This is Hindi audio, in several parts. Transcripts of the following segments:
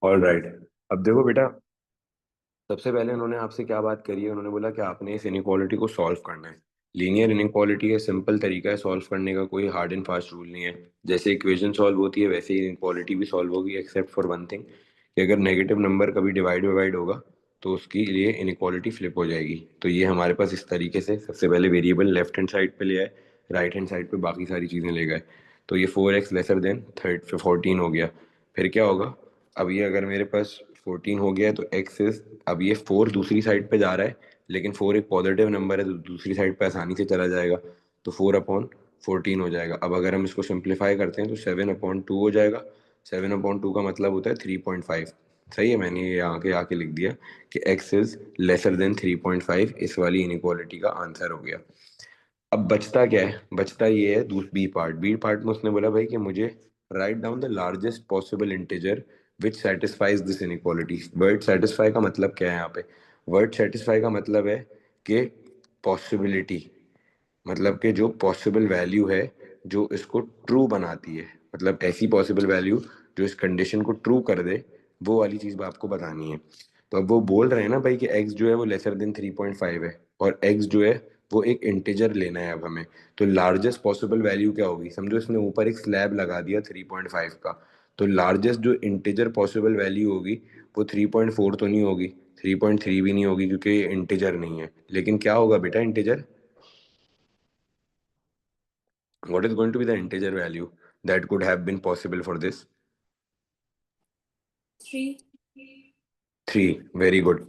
All right. अब देखो बेटा, सबसे पहले उन्होंने आपसे क्या बात करी है। उन्होंने बोला कि आपने इस इनइक्वालिटी को सॉल्व करना है। लीनियर इनइक्वालिटी है, सिंपल तरीका है सॉल्व करने का, कोई हार्ड एंड फास्ट रूल नहीं है। जैसे इक्वेशन सॉल्व होती है वैसे ही इनइक्वालिटी भी सॉल्व होगी, एक्सेप्ट फॉर वन थिंग, कि अगर नेगेटिव नंबर कभी डिवाइड डिवाइड होगा तो उसकी लिए इनइक्वालिटी फ्लिप हो जाएगी। तो ये हमारे पास इस तरीके से सबसे पहले वेरिएबल लेफ्ट हैंड साइड पे ले आए, राइट हैंड साइड पे बाकी सारी चीज़ें ले गए। तो ये 4x लेसर देन 14 हो गया। फिर क्या होगा, अब ये अगर मेरे पास 14 हो गया है तो एक्स इज, अब ये 4 दूसरी साइड पे जा रहा है, लेकिन 4 एक पॉजिटिव नंबर है तो दूसरी साइड पे आसानी से चला जाएगा। तो 4/14 हो जाएगा। अब अगर हम इसको सिंप्लीफाई करते हैं तो 7/2 हो जाएगा। 7/2 का मतलब होता है 3.5। सही है, मैंने ये आके आके लिख दिया कि एक्स इज लेसर देन 3.5। इस वाली इनइक्वालिटी का आंसर हो गया। अब बचता क्या है, बचता ये है बी पार्ट। बी पार्ट में उसने बोला भाई कि मुझे write down the largest possible integer which satisfies this inequality. Word satisfy का मतलब क्या है यहाँ पे? वर्ड सेटिस्फाई का मतलब है कि पॉसिबिलिटी, मतलब कि जो पॉसिबल वैल्यू है जो इसको ट्रू बनाती है, मतलब ऐसी पॉसिबल वैल्यू जो इस कंडीशन को ट्रू कर दे, वो वाली चीज आपको बतानी है। तो अब वो बोल रहे हैं ना भाई कि x जो है वो लेसर देन 3.5 है, और x जो है वो एक इंटीजर लेना है अब हमें। तो लार्जेस्ट पॉसिबल वैल्यू क्या होगी, समझो इसने ऊपर एक स्लैब लगा दिया 3.5 का, तो लार्जेस्ट जो इंटीजर पॉसिबल वैल्यू होगी वो 3.4 तो नहीं होगी, 3.3 भी नहीं होगी, क्योंकि ये इंटीजर नहीं है। लेकिन क्या होगा बेटा integer? What is going to be the integer value that could have been possible for this? 3। 3। Very good.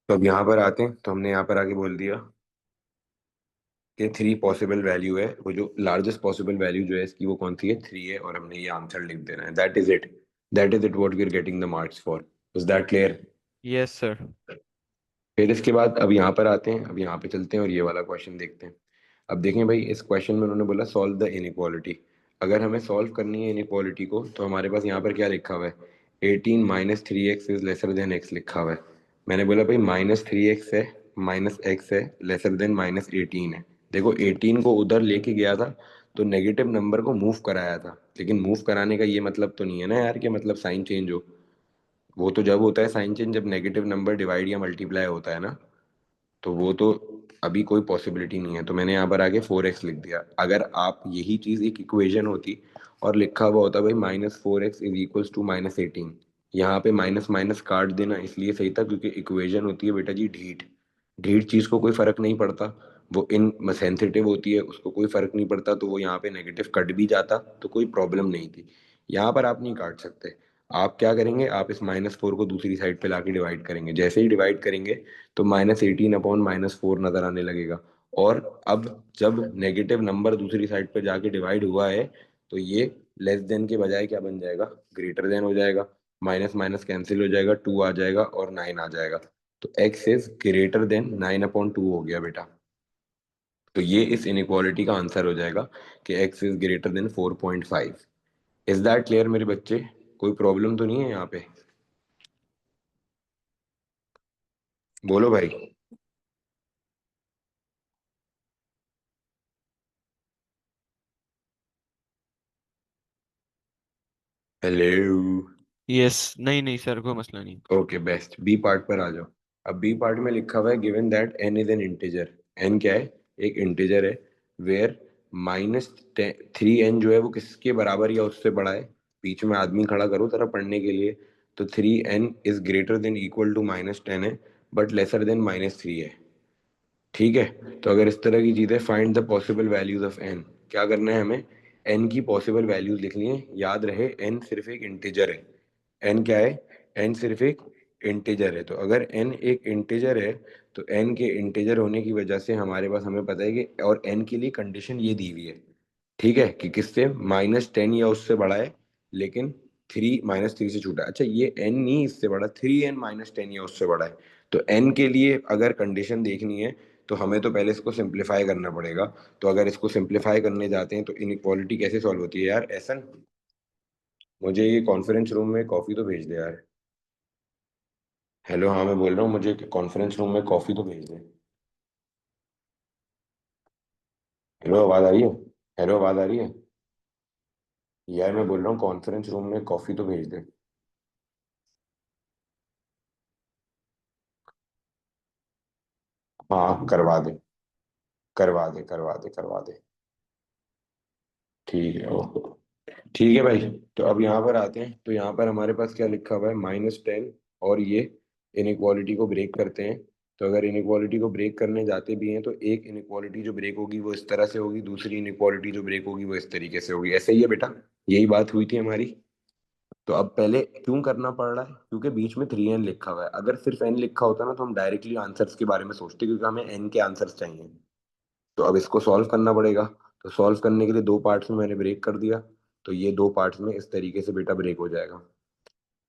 तो अब यहाँ पर आते हैं, तो हमने यहाँ पर आके बोल दिया कि 3 पॉसिबल वैल्यू है, वो जो लार्जेस्ट पॉसिबल वैल्यू जो है इसकी वो कौन सी है, 3 है, और हमने ये आंसर लिख देना है। That is it, that is it what we are getting the marks for. Is that clear? Yes sir. फिर इसके बाद अब यहाँ पर आते हैं, अब यहाँ पे चलते हैं और ये वाला क्वेश्चन देखते हैं। अब देखें भाई, इस क्वेश्चन में उन्होंने बोला सॉल्व द इनइक्वालिटी। अगर हमें सॉल्व करनी है इनइक्वालिटी को तो हमारे पास यहाँ पर क्या लिखा हुआ है, 18 - 3x is lesser then x लिखा हुआ है। मैंने बोला भाई -3x है, -x है, लेसर देन -18 है। देखो 18 को उधर लेके गया था तो नेगेटिव नंबर को मूव कराया था, लेकिन मूव कराने का ये मतलब तो नहीं है ना यार कि मतलब साइन चेंज हो। वो तो जब होता है साइन चेंज जब नेगेटिव नंबर डिवाइड या मल्टीप्लाई होता है ना, तो वो तो अभी कोई पॉसिबिलिटी नहीं है। तो मैंने यहाँ पर आगे 4x लिख दिया। अगर आप यही चीज़ एक इक्वेशन होती और लिखा हुआ होता भाई -4x इज इक्वल्स टू -18, यहाँ पे माइनस माइनस काट देना इसलिए सही था क्योंकि इक्वेशन होती है बेटा जी ढीठ। ढीठ चीज़ को कोई फर्क नहीं पड़ता, वो इन सेंसिटिव होती है, उसको कोई फर्क नहीं पड़ता, तो वो यहाँ पे नेगेटिव कट भी जाता तो कोई प्रॉब्लम नहीं थी। यहाँ पर आप नहीं काट सकते। आप क्या करेंगे, आप इस -4 को दूसरी साइड पे लाके डिवाइड करेंगे। जैसे ही डिवाइड करेंगे तो -18/-4 नजर आने लगेगा। और अब जब नेगेटिव नंबर दूसरी साइड पे जाके डिवाइड हुआ है तो ये लेस देन के बजाय क्या बन जाएगा, ग्रेटर देन हो जाएगा। माइनस माइनस कैंसिल हो जाएगा, 2 आ जाएगा और 9 आ जाएगा। तो x इज ग्रेटर देन 9/2 हो गया बेटा। तो ये इस इनइक्वालिटी का आंसर हो जाएगा कि x is greater then 4.5। Is that clear मेरे बच्चे? कोई प्रॉब्लम तो नहीं है यहाँ पे? बोलो भाई। हेलो। यस, नहीं नहीं सर, कोई मसला नहीं। Okay best. बी पार्ट पर आ जाओ। अब बी पार्ट में लिखा हुआ है given that n is an integer. N क्या है, एक इंटीजर है। वेयर -3n जो है वो किसके बराबर या उससे बड़ा है। बीच में आदमी खड़ा करो जरा पढ़ने के लिए। तो 3n is greater than equal to -10 है, बट लेसर देन -3 है। ठीक है। तो अगर इस तरह की चीजें, find the possible values of n, क्या करना है हमें, एन की पॉसिबल वैल्यूज लिखनी है। याद रहे एन सिर्फ एक इंटीजर है। एन क्या है, एन सिर्फ एक इंटीजर है। तो अगर एन एक इंटीजर है तो एन के इंटीजर होने की वजह से हमारे पास, हमें पता है कि, और एन के लिए कंडीशन ये दी हुई है, ठीक है, कि किससे, -10 या उससे बड़ा है, लेकिन 3 - 3 से छोटा है। अच्छा ये एन नहीं इससे बड़ा, 3n - 10 या उससे बड़ा है। तो एन के लिए अगर कंडीशन देखनी है तो हमें तो पहले इसको सिंप्लीफाई करना पड़ेगा। तो अगर इसको सिंप्लीफाई करने जाते हैं तो इनइक्वालिटी कैसे सॉल्व होती है यार? ऐसा, मुझे ये कॉन्फ्रेंस रूम में कॉफी तो भेज दे यार। हेलो, हाँ मैं बोल रहा हूँ, मुझे कॉन्फ्रेंस रूम में कॉफी तो भेज दे। हेलो आवाज आ रही है? हेलो आवाज आ रही है? यार मैं बोल रहा हूँ कॉन्फ्रेंस रूम में कॉफी तो भेज दे। हाँ करवा दे, करवा दे, करवा दे, करवा दे। ठीक है, ओके। ठीक है भाई। तो अब यहाँ पर आते हैं, तो यहाँ पर हमारे पास क्या लिखा हुआ है, -10, और ये इनइक्वालिटी को ब्रेक करते हैं। तो अगर इनइक्वालिटी को ब्रेक करने जाते भी हैं तो एक इनइक्वालिटी जो ब्रेक होगी वो इस तरह से होगी, दूसरी इनइक्वालिटी जो ब्रेक होगी वो इस तरीके से होगी। ऐसे ही है बेटा, यही बात हुई थी हमारी। तो अब पहले क्यों करना पड़ रहा है, क्योंकि बीच में 3n लिखा हुआ है। अगर सिर्फ n लिखा होता ना तो हम डायरेक्टली आंसर्स के बारे में सोचते, क्योंकि हमें n के आंसर्स चाहिए। तो अब इसको सॉल्व करना पड़ेगा। तो सॉल्व करने के लिए दो पार्ट्स में मैंने ब्रेक कर दिया। तो ये दो पार्ट्स में इस तरीके से बेटा ब्रेक हो जाएगा।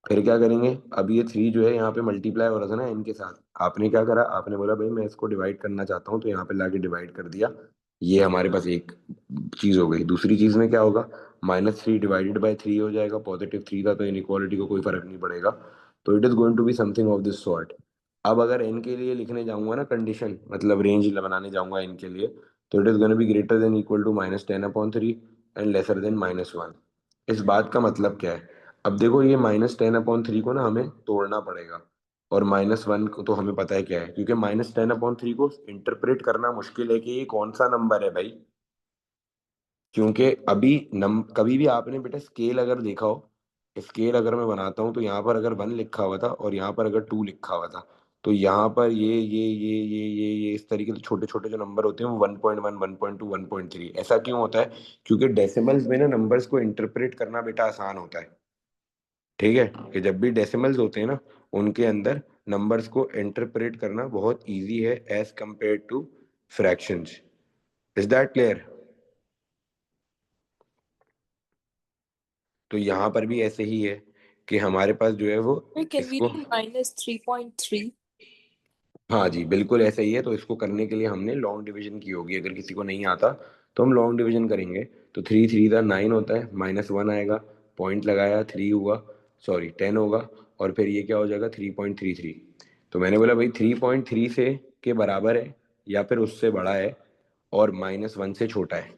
फिर क्या करेंगे, अब ये 3 जो है यहाँ पे मल्टीप्लाई हो रहा था ना n के साथ, आपने क्या करा, आपने बोला भाई मैं इसको डिवाइड करना चाहता हूँ, तो यहाँ पे लाके डिवाइड कर दिया। ये हमारे पास एक चीज हो गई। दूसरी चीज में क्या होगा, -3 डिवाइडेड बाय 3 हो जाएगा। +3 था तो इनइक्वालिटी को कोई फर्क नहीं पड़ेगा। तो it is going to be something of this sort. अब अगर n के लिए लिखने जाऊंगा ना कंडीशन, मतलब रेंज बनाने जाऊंगा n के लिए, तो it is going be greater than equal to -10/3 and lesser than -1। इस बात का मतलब क्या है, अब देखो ये -10/3 को ना हमें तोड़ना पड़ेगा। और -1 को तो हमें पता है क्या है, क्योंकि -10/3 को इंटरप्रेट करना मुश्किल है कि ये कौन सा नंबर है भाई। क्योंकि अभी कभी भी आपने बेटा स्केल अगर देखा हो, स्केल अगर मैं बनाता हूँ तो यहाँ पर अगर 1 लिखा हुआ था और यहाँ पर अगर 2 लिखा हुआ था, तो यहाँ पर ये इस तरीके से छोटे छोटे जो नंबर होते हैं वो 1.1, 1.2, 1.3 ऐसा क्यों होता है, क्योंकि डेसिमल्स में ना नंबर्स को इंटरप्रेट करना बेटा आसान होता है। ठीक है, कि जब भी डेसिमल्स होते हैं ना, उनके अंदर नंबर्स को इंटरप्रेट करना बहुत इजी है as compare to fractions. Is that clear? तो यहाँ पर भी ऐसे ही है कि हमारे पास जो है वो Can we इसको, do -3.3? हाँ जी बिल्कुल ऐसा ही है। तो इसको करने के लिए हमने लॉन्ग डिवीजन की होगी, अगर किसी को नहीं आता तो हम लॉन्ग डिवीजन करेंगे। तो 3 3 9 होता है, -1 आएगा, पॉइंट लगाया, 3 हुआ, सॉरी 10 होगा, और फिर ये क्या हो जाएगा, 3.33। तो मैंने बोला भाई 3.3 से के बराबर है या फिर उससे बड़ा है और -1 से छोटा है।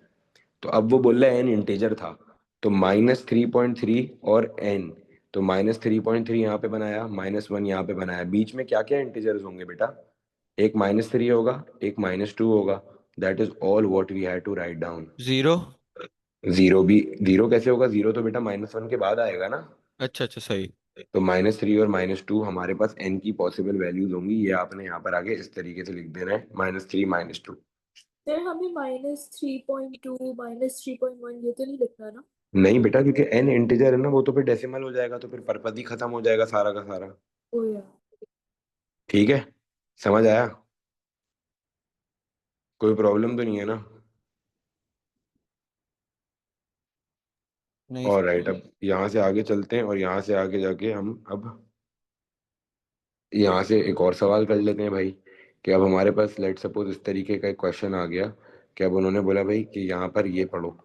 तो अब वो बोल रहा है एन इंटीजर था, तो -3.3 और एन। तो -3.3 यहाँ पे बनाया, -1 यहाँ पे बनाया, बीच में क्या क्या इंटीजर्स होंगे बेटा, एक -3 होगा, एक -2 होगा। That is all what we had to write down. 0। Zero भी, जीरो कैसे होगा, जीरो तो बेटा -1 के बाद आएगा ना। अच्छा अच्छा, सही। तो -3 और -2 हमारे पास एन की पॉसिबल वैल्यूज होंगी। ये आपने यहाँ पर आगे इस तरीके से लिख देना है, -3 -2। फिर हमें -3.2 -3.1 ये तो नहीं लिखना ना? नहीं बेटा, क्योंकि एन इंटीजर है ना, वो तो फिर डेसिमल हो जाएगा, तो फिर परपद ही खत्म हो जाएगा सारा का सारा। ओ यार। ठीक है, समझ आया? कोई प्रॉब्लम तो नहीं है ना? नहीं और सर। राइट, अब यहाँ से आगे चलते हैं और यहाँ से आगे जाके हम अब यहाँ से एक और सवाल कर लेते हैं भाई। कि अब हमारे पास लेट सपोज इस तरीके का एक क्वेश्चन आ गया कि अब उन्होंने बोला भाई कि यहाँ पर ये पढ़ो।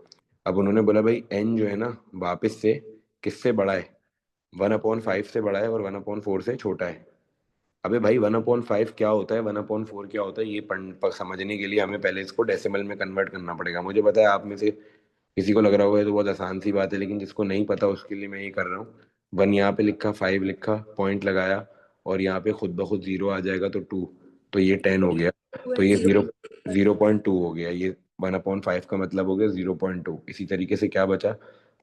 अब उन्होंने बोला भाई एन जो है ना, वापस से किससे बड़ा है, 1/5 से बड़ा है और 1/4 से छोटा है। अबे भाई 1/5 क्या होता है, 1/4 क्या होता है, ये समझने के लिए हमें पहले इसको डेसिमल में कन्वर्ट करना पड़ेगा। मुझे पता है आप में से किसी को लग रहा होगा ये तो बहुत आसान सी बात है, लेकिन जिसको नहीं पता उसके लिए मैं ये कर रहा हूँ। 1 यहाँ पे लिखा, 5 लिखा, पॉइंट लगाया, और यहाँ पे खुद ब खुद 0 आ जाएगा, तो 2। तो ये 10 हो गया। तो ये 0.2 हो गया। ये 1/5 का मतलब हो गया 0.2। इसी तरीके से क्या बचा,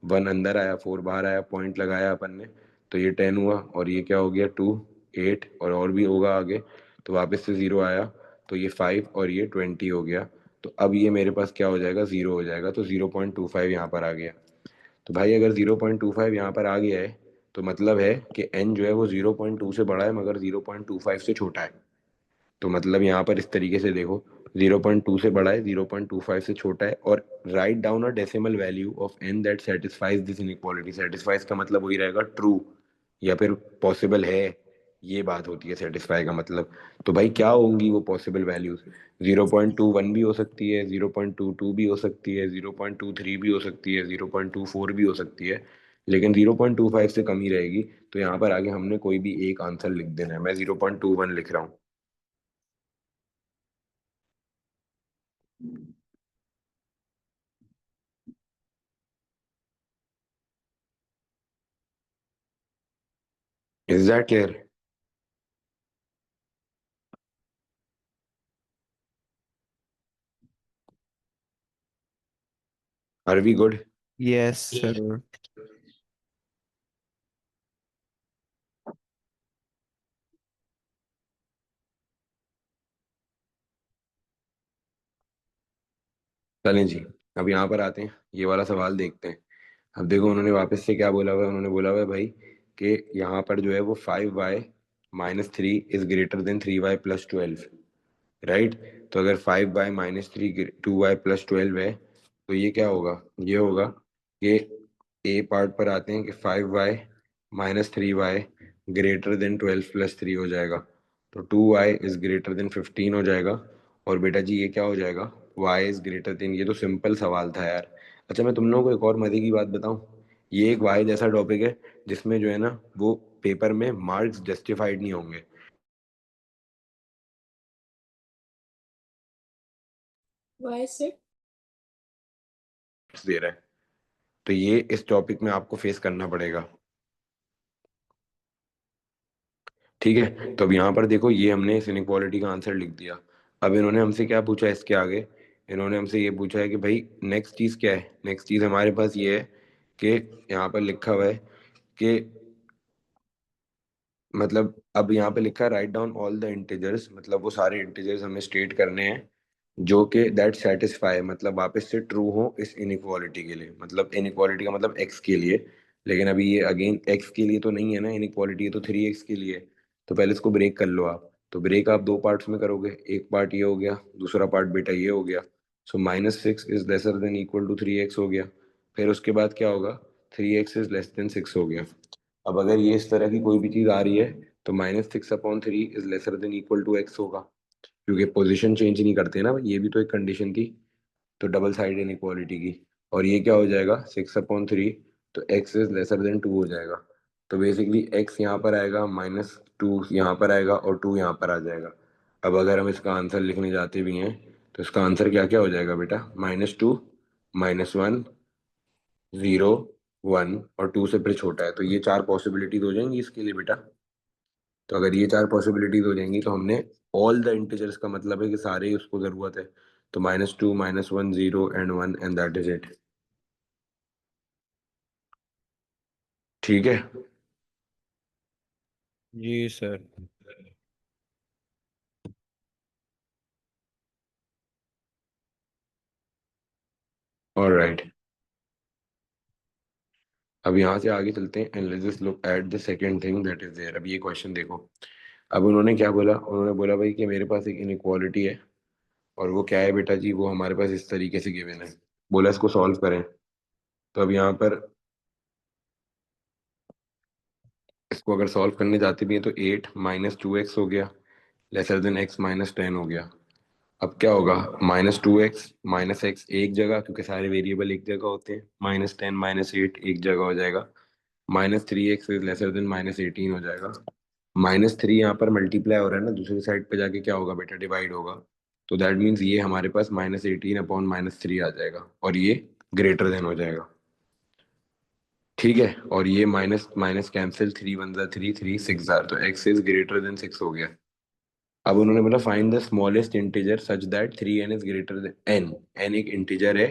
1 अंदर आया, 4 बाहर आया, पॉइंट लगाया अपन ने, तो ये 10 हुआ, और ये क्या हो गया, 2, 8, और भी होगा आगे। तो वापस से 0 आया, तो ये 5 और ये 20 हो गया। तो अब ये मेरे पास क्या हो जाएगा, 0 हो जाएगा। तो 0.25 यहाँ पर आ गया। तो भाई अगर 0.25 यहाँ पर आ गया है, तो मतलब है कि n जो है वो 0.2 से बड़ा है मगर 0.25 से छोटा है। तो मतलब यहाँ पर इस तरीके से देखो, 0.2 से बड़ा है, 0.25 से छोटा है, और write down a decimal value of n that satisfies this inequality. Satisfies का मतलब वही रहेगा ट्रू या फिर पॉसिबल है, ये बात होती है सेटिस्फाई का मतलब। तो भाई क्या होंगी वो पॉसिबल वैल्यूज, 0.21 भी हो सकती है, 0.22 भी हो सकती है, 0.23 भी हो सकती है, 0.24 भी हो सकती है, लेकिन 0.25 से कम ही रहेगी। तो यहाँ पर आगे हमने कोई भी एक आंसर लिख देना है। मैं 0.21 लिख रहा हूँ। Is that clear? Are we good? Yes sir. चलें जी, अब यहाँ पर आते हैं, ये वाला सवाल देखते हैं। अब देखो उन्होंने वापस से क्या बोला हुआ है, उन्होंने बोला हुआ है भाई कि यहाँ पर जो है वो 5y-3 is greater then 3y+12, right? तो अगर 5y-3 2y+12 है, तो ये क्या होगा, ये होगा कि ए पार्ट पर आते हैं कि 5y-3y ग्रेटर देन 12+3 हो जाएगा, तो 2y इज ग्रेटर देन 15 हो जाएगा। और बेटा जी ये क्या हो जाएगा, y इज ग्रेटर देन, ये तो सिंपल सवाल था यार। अच्छा मैं तुम लोगों को एक और मजे की बात बताऊं, ये एक y जैसा टॉपिक है जिसमें जो है ना वो पेपर में मार्क्स जस्टिफाइड नहीं होंगे वाई से? दे रहा है, तो ये इस टॉपिक में आपको फेस करना पड़ेगा। ठीक है, तो अब यहाँ पर देखो ये हमने इस इनइक्वालिटी का आंसर लिख दिया। अब इन्होंने हमसे क्या पूछा है इसके आगे, इन्होंने हमसे ये पूछा है कि भाई नेक्स्ट चीज़ क्या है। नेक्स्ट चीज़ हमारे पास ये है कि यहाँ पर लिखा हुआ है कि मतलब अब यहाँ पे लिखा है write down all the integers, मतलब वो सारे इंटीजर्स हमें स्टेट करने हैं जो कि दैट सेटिस्फाई, मतलब वापस से ट्रू हो इस इनइक्वालिटी के लिए, मतलब इनइक्वालिटी का मतलब एक्स के लिए। लेकिन अभी ये अगेन एक्स के लिए तो नहीं है ना इनइक्वालिटी, ये तो 3x के लिए है। तो पहले इसको ब्रेक कर लो आप, तो ब्रेक आप दो पार्ट्स में करोगे, एक पार्ट ये हो गया, दूसरा पार्ट बेटा ये हो गया। So -6 is lesser than equal to 3x हो गया। फिर उसके बाद क्या होगा, 3x इज लेस देन 6 हो गया। अब अगर ये इस तरह की कोई भी चीज आ रही है तो -6/3 is lesser than equal to x होगा, क्योंकि पोजीशन चेंज नहीं करते ना, ये भी तो एक कंडीशन थी। तो डबल साइड इनइक्वालिटी की। और ये क्या हो जाएगा 6/3, तो x इज लेसर देन 2 हो जाएगा। तो बेसिकली x यहाँ पर आएगा, -2 यहाँ पर आएगा और 2 यहाँ पर आ जाएगा। अब अगर हम इसका आंसर लिखने जाते भी हैं तो इसका आंसर क्या क्या हो जाएगा बेटा, -2, -1, 0, 1 और 2 से फिर छोटा है, तो ये चार पॉसिबिलिटीज हो जाएंगी इसके लिए बेटा। तो अगर ये चार पॉसिबिलिटीज हो जाएंगी तो हमने ऑल द इंटीजर्स का मतलब है कि सारे ही उसको जरूरत है। तो -2, -1, 0 and 1 and that is it. ठीक है। जी सर। ऑलराइट, अब यहाँ से आगे चलते हैं and let's just look at the second thing that is there. अब ये क्वेश्चन देखो, अब उन्होंने क्या बोला, उन्होंने बोला भाई कि मेरे पास एक इनइक्वालिटी है और वो क्या है बेटा जी, वो हमारे पास इस तरीके से गिवन है, बोला इसको सॉल्व करें। तो अब यहाँ पर इसको अगर सॉल्व करने जाते भी हैं तो 8 - 2x हो गया लेसर देन x-10 हो गया। अब क्या होगा, -2x -x एक जगह, क्योंकि सारे वेरिएबल एक जगह होते हैं, -10 -8 एक जगह हो जाएगा, -3x इज लेसर देन -18 हो जाएगा। -3 यहाँ पर मल्टीप्लाई हो रहा है ना, दूसरी साइड पे जाके क्या होगा बेटा, डिवाइड होगा। तो दैट मीन्स ये हमारे पास -18/-3 आ जाएगा और ये ग्रेटर देन हो जाएगा। ठीक है, और ये माइनस माइनस कैंसिल, 3 × 1 = 3, 3 × 6 = तो x इज ग्रेटर देन 6 हो गया। अब उन्होंने बोला find the smallest integer such that 3n is greater then n। n एक इंटीजर है,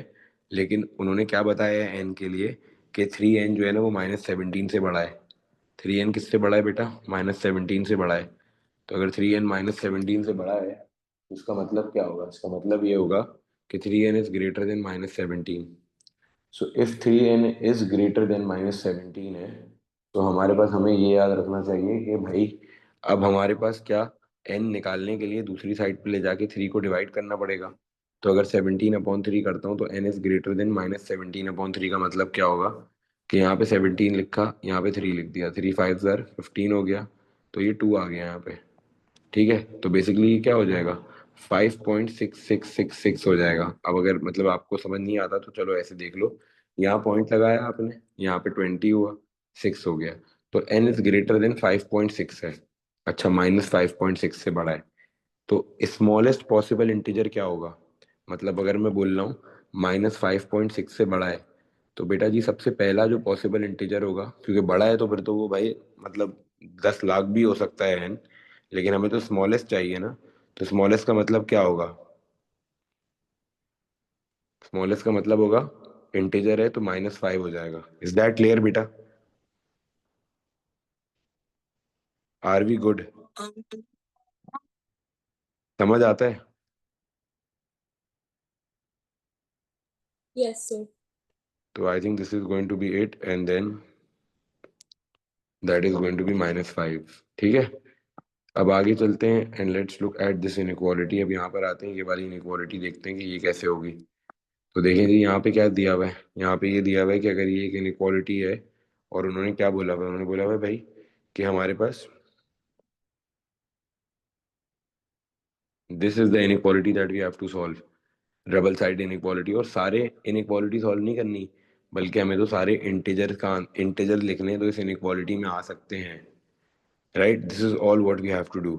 लेकिन उन्होंने क्या बताया है n के लिए कि 3n जो है ना वो -17 से बड़ा है। 3n किससे बड़ा है बेटा, -17 से बड़ा है। तो अगर 3n -17 से बड़ा है तो इसका मतलब क्या होगा, इसका मतलब ये होगा कि 3n is greater then -17। So if 3n is greater then -17 है, तो हमारे पास हमें ये याद रखना चाहिए कि भाई अब हमारे पास क्या, n निकालने के लिए दूसरी साइड पे ले जाके 3 को डिवाइड करना पड़ेगा। तो अगर 17/3 करता हूँ तो n इज ग्रेटर देन -17/3 का मतलब क्या होगा कि यहाँ पे 17 लिखा, यहाँ पे 3 लिख दिया, 3 × 5 = 15 हो गया, तो ये 2 आ गया यहाँ पे। ठीक है, तो बेसिकली ये क्या हो जाएगा, 5.6666 हो जाएगा। अब अगर मतलब आपको समझ नहीं आता तो चलो ऐसे देख लो, यहाँ पॉइंट लगाया आपने, यहाँ पे 20 हुआ, 6 हो गया, तो n इज ग्रेटर देन 5.6 है। अच्छा -5.6 से बड़ा है, तो स्मॉलेस्ट पॉसिबल इंटीजर क्या होगा, मतलब अगर मैं बोल रहा हूँ -5.6 से बड़ा है, तो बेटा जी सबसे पहला जो पॉसिबल इंटीजर होगा, क्योंकि बड़ा है तो फिर तो वो भाई मतलब 10 लाख भी हो सकता है n, लेकिन हमें तो स्मॉलेस्ट चाहिए ना। तो स्मॉलेस्ट का मतलब क्या होगा, स्मॉलेस्ट का मतलब होगा इंटीजर है तो -5 हो जाएगा। इज दैट क्लियर बेटा? Are we good? समझ आता है? Yes, sir. तो I think this is going to be it and then that is going to be -5। ठीक है, अब आगे चलते हैं and let's look at this inequality. अब यहाँ पर आते हैं, ये वाली इनइक्वालिटी देखते हैं कि ये कैसे होगी। तो देखें जी, यहाँ पे क्या दिया हुआ है, यहाँ पे ये दिया हुआ है कि अगर ये एक इनइक्वालिटी है और उन्होंने क्या बोला हुआ है, उन्होंने बोला हुआ है भाई कि हमारे पास this is the inequality that we have to solve, double side inequality. और सारे इनइक्वालिटी सॉल्व नहीं करनी, बल्कि हमें तो सारे इंटीजर लिखने तो इस इनइक्वालिटी में आ सकते हैं, right? This is all what we have to do.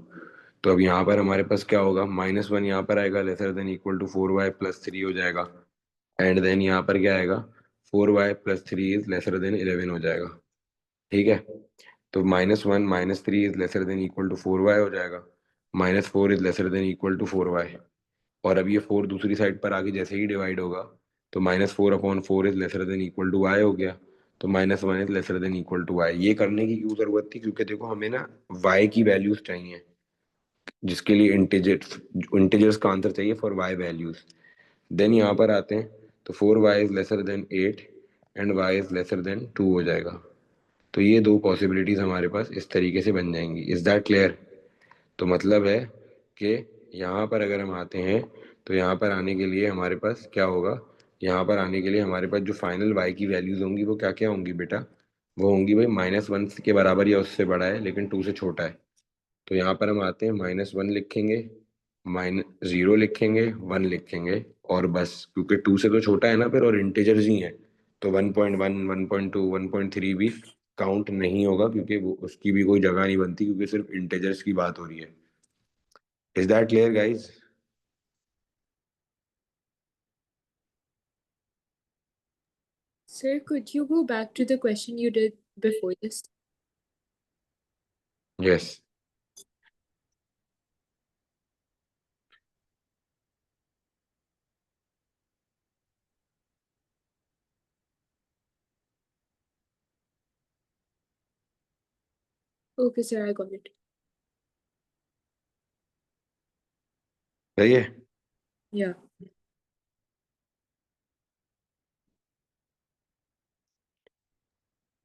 तो अब यहाँ पर हमारे पास क्या होगा, -1 यहाँ पर आएगा, laser than equal to 4y+3 हो जाएगा। एंड देन यहाँ पर क्या आएगा, 4y+3 इज लेसर देन 11 हो जाएगा। ठीक है, तो -1 -3 is lesser than equal to 4y हो जाएगा, -4 is lesser than equal to 4y। और अब ये 4 दूसरी साइड पर आके जैसे ही डिवाइड होगा तो -4/4 is lesser than equal to y हो गया, तो -1 is lesser than equal to y। ये करने की क्यों जरूरत थी? क्योंकि देखो हमें ना y की वैल्यूज चाहिए, जिसके लिए इंटीजर्स का आंसर चाहिए फॉर y वैल्यूज। देन यहाँ पर आते हैं तो 4y is lesser then 8 and y is lesser then 2 हो जाएगा। तो ये दो पॉसिबिलिटीज हमारे पास इस तरीके से बन जाएंगी। Is that clear? तो मतलब है कि यहाँ पर अगर हम आते हैं तो यहाँ पर आने के लिए हमारे पास क्या होगा, यहाँ पर आने के लिए हमारे पास जो फाइनल y की वैल्यूज होंगी वो क्या क्या होंगी बेटा? वो होंगी भाई -1 के बराबर या उससे बड़ा है लेकिन 2 से छोटा है। तो यहाँ पर हम आते हैं, -1 लिखेंगे, -0 लिखेंगे, 1 लिखेंगे और बस, क्योंकि 2 से तो छोटा है ना फिर, और इंटीजर्स ही है, तो 1.1 1.2 1.3 भी काउंट नहीं होगा, क्योंकि वो उसकी भी कोई जगह नहीं बनती, क्योंकि सिर्फ इंटीजर्स की बात हो रही है। Is that clear guys? Sir, could you go back to the question you did before this? Yes. Okay, sir, I got it. सही है। Yeah.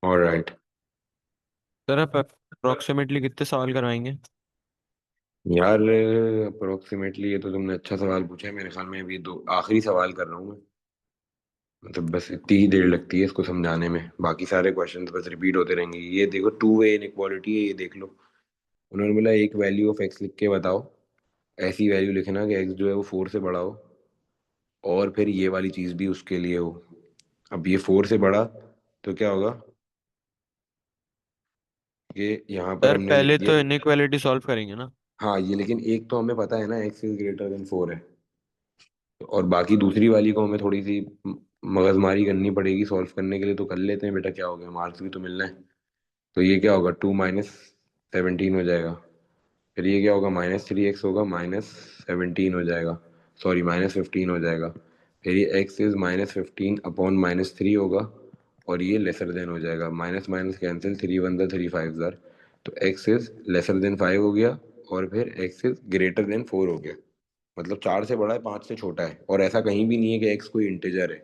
ऑलराइट। सर आप अप्रोक्सीमेटली कितने सवाल करवाएंगे? यार अप्रोक्सीमेटली ये तो तुमने अच्छा सवाल पूछा है, मेरे ख्याल में अभी दो आखिरी सवाल कर रहा हूँ मैं, मतलब बस इतनी ही देर लगती है इसको समझाने में, बाकी सारे क्वेश्चंस बस रिपीट होते रहेंगे। ये देखो, टू वे इनइक्वालिटी है, ये देख लो। उन्होंने बोला एक वैल्यू ऑफ एक्स लिख के बताओ, ऐसी वैल्यू लिखना कि एक्स जो है वो 4 से बड़ा हो और फिर ये वाली चीज भी उसके लिए हो। अब ये 4 से बड़ा, तो क्या होगा कि यहाँ पर सर हमने लिख पहले दिया। तो इनइक्वालिटी सॉल्व करेंगे ना। हाँ, ये लेकिन एक तो हमें पता है ना, एक्स इज ग्रेटर देन 4 है, और बाकी दूसरी वाली को हमें थोड़ी सी मगजमारी करनी पड़ेगी सॉल्व करने के लिए। तो कर लेते हैं बेटा, क्या हो गया, मार्क्स भी तो मिलना है। तो ये क्या होगा, 2 - 17 हो जाएगा। फिर ये क्या होगा, -3x होगा, -17 हो जाएगा, सॉरी -15 हो जाएगा। फिर ये x इज -15/-3 होगा, और ये लेसर देन हो जाएगा, माइनस माइनस कैंसिल, 3 × 1 = 3 × 5 = 1000। तो x इज लेसर देन 5 हो गया, और फिर x इज ग्रेटर देन 4 हो गया। मतलब 4 से बड़ा है, 5 से छोटा है, और ऐसा कहीं भी नहीं है कि x कोई इंटीजर है,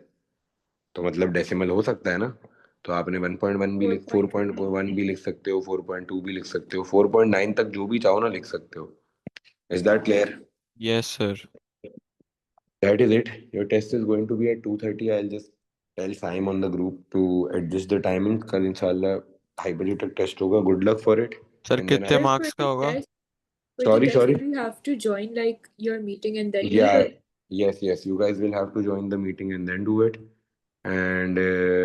तो मतलब डेसिमल हो सकता है ना। तो आपने 1.1 भी लिख, 4.1. 4.1 भी लिख सकते हो, 4.2 भी लिख सकते हो, 4.9 तक जो भी चाहो ना लिख सकते हो। Is that clear? Yes sir. That is it. Your test is going to be at 2:30. I'll just tell Saim on the group to adjust the timing. कल इंशाल्लाह 2:30 तक टेस्ट होगा. Good luck for it. Sir And then कितने I... Sir, मार्क्स का होगा? for the Sorry, test, sorry. do you have to join like your meeting and then do Yeah, it? yes, yes. You guys will have to join the meeting and then do it. And